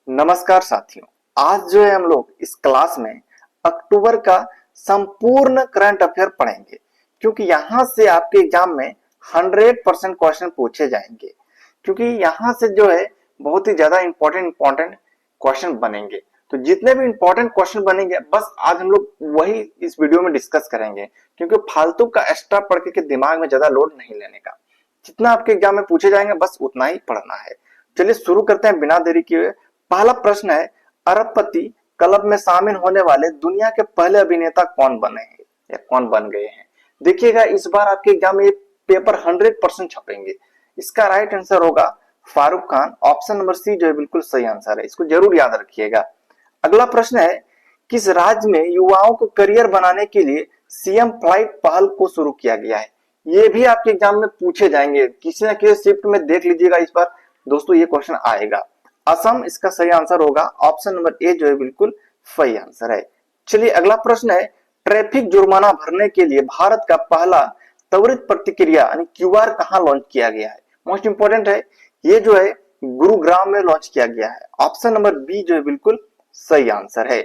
नमस्कार साथियों। आज जो है हम लोग इस क्लास में अक्टूबर का संपूर्ण करंट अफेयर पढ़ेंगे, क्योंकि यहां से आपके एग्जाम में 100% क्वेश्चन पूछे जाएंगे। क्योंकि यहां से जो है बहुत ही ज्यादा इंपॉर्टेंट क्वेश्चन बनेंगे। तो जितने भी इंपॉर्टेंट क्वेश्चन बनेंगे बस आज हम लोग वही इस वीडियो में डिस्कस करेंगे, क्योंकि फालतू का एक्स्ट्रा पढ़ के दिमाग में ज्यादा लोड नहीं लेने का। जितना आपके एग्जाम में पूछे जाएंगे बस उतना ही पढ़ना है। चलिए शुरू करते हैं बिना देरी किए। पहला प्रश्न है, अरबपति क्लब में शामिल होने वाले दुनिया के पहले अभिनेता कौन बने हैं या कौन बन गए हैं। देखिएगा इस बार आपके एग्जाम में पेपर 100% छपेंगे। इसका राइट आंसर होगा Farooq Khan. Option number C जो है बिल्कुल सही आंसर है, इसको जरूर याद रखिएगा। अगला प्रश्न है, किस राज्य में युवाओं को करियर बनाने के लिए सीएम फ्लाइट पहल को शुरू किया गया है। ये भी आपके एग्जाम में पूछे जाएंगे, किसी न किसी शिफ्ट में देख लीजिएगा। इस बार दोस्तों ये क्वेश्चन आएगा। असम इसका सही आंसर होगा। ऑप्शन नंबर ए जो है बिल्कुल सही आंसर है। चलिए अगला प्रश्न है, ट्रैफिक जुर्माना भरने के लिए भारत का पहला त्वरित प्रतिक्रिया यानी क्यूआर कहां लॉन्च किया गया है। मोस्ट इंपोर्टेंट है, ये जो है गुरुग्राम में लॉन्च किया गया है। ऑप्शन नंबर बी जो है बिल्कुल सही आंसर है।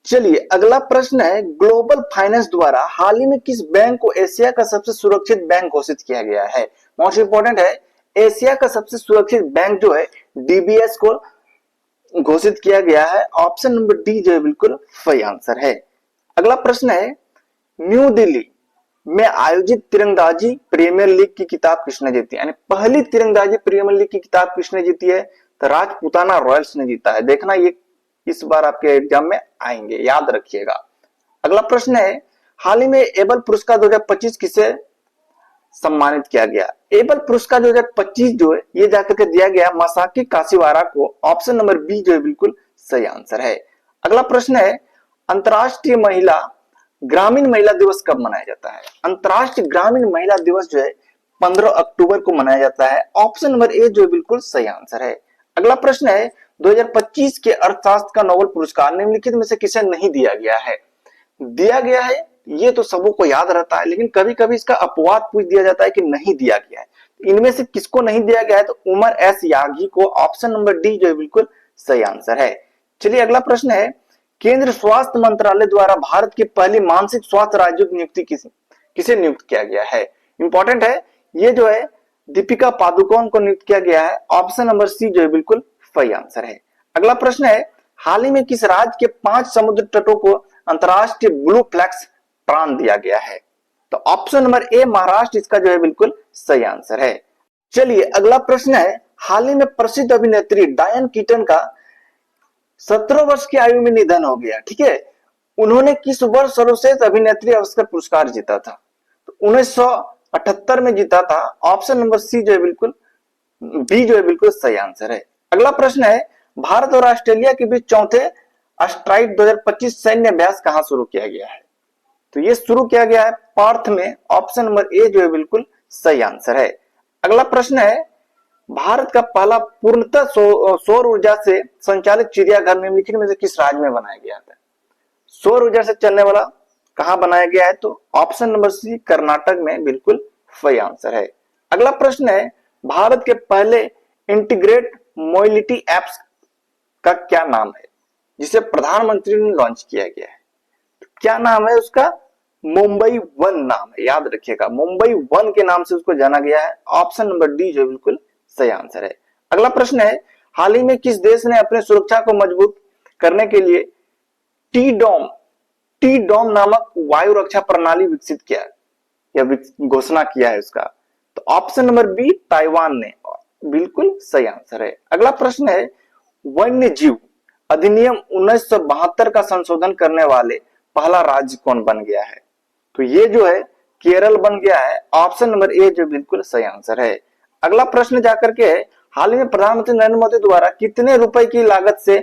चलिए अगला प्रश्न है, ग्लोबल फाइनेंस द्वारा हाल ही में किस बैंक को एशिया का सबसे सुरक्षित बैंक घोषित किया गया है। मोस्ट इंपोर्टेंट है, एशिया का सबसे सुरक्षित बैंक जो है डीबीएस को घोषित किया गया है। ऑप्शन नंबर डी जो है बिल्कुल सही आंसर है। अगला प्रश्न है, न्यू दिल्ली में आयोजित तीरंदाजी प्रीमियर लीग की किताब किसने जीती, यानी पहली तीरंदाजी प्रीमियर लीग की किताब किसने जीती है, तो राजपूताना रॉयल्स ने जीता है। देखना ये इस बार आपके एग्जाम में आएंगे, याद रखिएगा। अगला प्रश्न है, हाल ही में एबल पुरस्कार 2025 किसे सम्मानित किया गया। एबल पुरस्कार 2025 जो है ये जाकर के दिया गया मासाकी काशीवारा को। ऑप्शन नंबर बी जो है बिल्कुल सही आंसर है। अगला प्रश्न है, अंतरराष्ट्रीय महिला ग्रामीण महिला दिवस कब मनाया जाता है। अंतरराष्ट्रीय ग्रामीण महिला दिवस जो है 15 अक्टूबर को मनाया जाता है। ऑप्शन नंबर ए जो है बिल्कुल सही आंसर है। अगला प्रश्न है, 2025 के अर्थशास्त्र का नोबेल पुरस्कार निम्नलिखित में से किसे नहीं दिया गया है। दिया गया है ये तो सबों को याद रहता है, लेकिन कभी कभी इसका अपवाद पूछ दिया जाता है कि नहीं दिया गया है। इनमें से किसको नहीं दिया गया है, तो उमर एस यागी को। ऑप्शन नंबर डी जो है बिल्कुल सही आंसर है। चलिए अगला प्रश्न है, केंद्र स्वास्थ्य मंत्रालय द्वारा भारत की पहली मानसिक स्वास्थ्य राज्य नियुक्ति किसे नियुक्त किया गया है। इंपॉर्टेंट है, ये जो है दीपिका पादुकोण को नियुक्त किया गया है। ऑप्शन नंबर सी जो है बिल्कुल सही आंसर है। अगला प्रश्न है, हाल ही में किस राज्य के 5 समुद्र तटों को अंतरराष्ट्रीय ब्लू फ्लैग्स प्रान दिया गया है, तो ऑप्शन नंबर ए महाराष्ट्र इसका जो है बिल्कुल सही आंसर है। चलिए अगला प्रश्न है, हाल ही में प्रसिद्ध अभिनेत्री डायन कीटन का 17 वर्ष की आयु में निधन हो गया। ठीक है, उन्होंने किस वर्ष सर्वश्रेष्ठ अभिनेत्री ऑस्कर पुरस्कार जीता था, तो 1978 में जीता था। ऑप्शन नंबर सी जो है बिल्कुल बी जो है बिल्कुल सही आंसर है। अगला प्रश्न है, भारत और ऑस्ट्रेलिया के बीच चौथे स्ट्राइक 2025 सैन्य अभ्यास कहां शुरू किया गया है, तो ये शुरू किया गया है पर्थ में। ऑप्शन नंबर ए जो है बिल्कुल सही आंसर है। अगला प्रश्न है, भारत का पहला पूर्णतः सौर ऊर्जा से संचालित चिड़ियाघर निम्नलिखित में से किस राज्य में बनाया गया था। सौर ऊर्जा से चलने वाला कहां बनाया गया है, तो ऑप्शन नंबर सी कर्नाटक में बिल्कुल सही आंसर है। अगला प्रश्न है, भारत के पहले इंटीग्रेट मोबिलिटी एप्स का क्या नाम है, जिसे प्रधानमंत्री ने लॉन्च किया गया है, तो क्या नाम है उसका, मुंबई वन नाम है। याद रखिएगा, मुंबई वन के नाम से उसको जाना गया है। ऑप्शन नंबर डी जो बिल्कुल सही आंसर है। अगला प्रश्न है, हाल ही में किस देश ने अपने सुरक्षा को मजबूत करने के लिए टी डॉम नामक वायु रक्षा प्रणाली विकसित किया या घोषणा किया है उसका, तो ऑप्शन नंबर बी ताइवान ने। बिल्कुल सही आंसर है। अगला प्रश्न है, वन्य जीव अधिनियम 1972 का संशोधन करने वाले पहला राज्य कौन बन गया है, तो ये जो है केरल बन गया है। ऑप्शन नंबर ए जो बिल्कुल सही आंसर है। अगला प्रश्न जाकर के, हाल ही में प्रधानमंत्री नरेंद्र मोदी द्वारा कितने रुपए की लागत से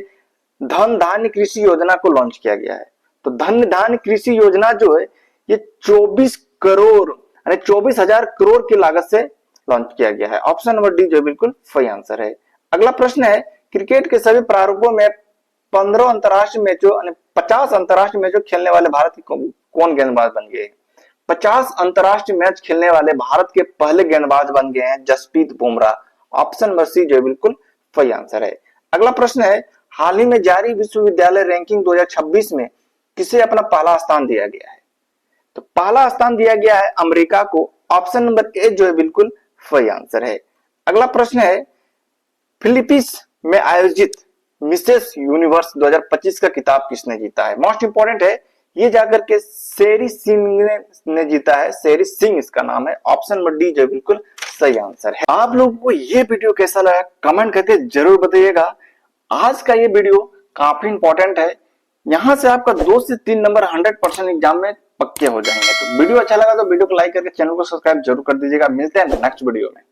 धन धान्य कृषि योजना को लॉन्च किया गया है, तो धन धान्य कृषि योजना जो है ये 24 करोड़ यानी 24,000 करोड़ की लागत से लॉन्च किया गया है। ऑप्शन नंबर डी जो बिल्कुल सही आंसर है। अगला प्रश्न है, क्रिकेट के सभी प्रारूपों में 15 अंतरराष्ट्रीय मैचों 50 अंतरराष्ट्रीय मैचों खेलने वाले भारत के कौन गेंदबाज बन गए। 50 अंतरराष्ट्रीय मैच खेलने वाले भारत के पहले गेंदबाज बन गए हैं Jasprit Bumrah. Option number C जो बिल्कुल सही आंसर है। अगला प्रश्न है, हाल ही में जारी विश्वविद्यालय रैंकिंग 2026 में किसे अपना पहला स्थान दिया गया है? तो पहला स्थान दिया गया है अमेरिका को। ऑप्शन नंबर ए जो है बिल्कुल सही आंसर है। अगला प्रश्न है, फिलीपींस में आयोजित मिसेस यूनिवर्स 2025 का खिताब किसने जीता है? मोस्ट इंपोर्टेंट है, ये जाकर के शेरी सिंह ने जीता है। शेरी सिंह इसका नाम है। ऑप्शन नंबर डी जो बिल्कुल सही आंसर है। आप लोगों को ये वीडियो कैसा लगा कमेंट करके जरूर बताइएगा। आज का ये वीडियो काफी इंपॉर्टेंट है, यहां से आपका 2 से 3 नंबर 100% एग्जाम में पक्के हो जाएंगे। तो वीडियो अच्छा लगा तो वीडियो को लाइक करके चैनल को सब्सक्राइब जरूर कर दीजिएगा। मिलते हैं नेक्स्ट वीडियो में।